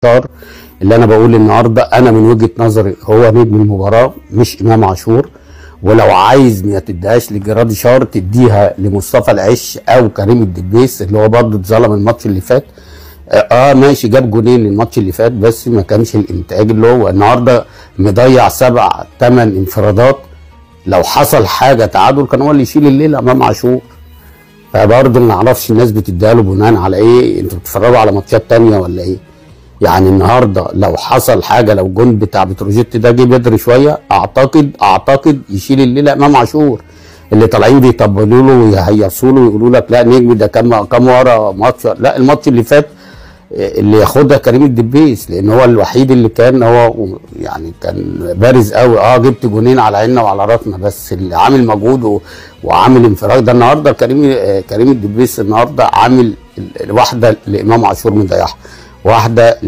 مختار اللي انا بقول النهارده انا من وجهه نظري هو نجم المباراه مش امام عاشور. ولو عايز ما تديهاش لجرادي شار تديها لمصطفى العش او كريم الدبيس اللي هو برضه اتظلم الماتش اللي فات. ماشي جاب جونين الماتش اللي فات بس ما كانش الانتاج اللي هو النهارده مضيع 7 8 انفرادات. لو حصل حاجه تعادل كان هو اللي يشيل الليله امام عاشور. فبرضه ما اعرفش الناس بتديها له بناء على ايه؟ انتوا بتتفرجوا على ماتشات تانيه ولا ايه؟ يعني النهارده لو حصل حاجه لو الجون بتاع بتروجيت ده جه بدري شويه اعتقد يشيل الليله امام عاشور. اللي طالعين بيطبلوا له ويهيصوا له ويقولوا لك لا نجم ده كام ورا ماتش. لا الماتش اللي فات اللي ياخدها كريم الدبيس لان هو الوحيد اللي كان هو يعني كان بارز قوي. جبت جونين على عيننا وعلى راسنا بس اللي عامل مجهود وعامل انفراد ده النهارده كريم الدبيس النهارده عامل واحده لامام عاشور مضيعها واحده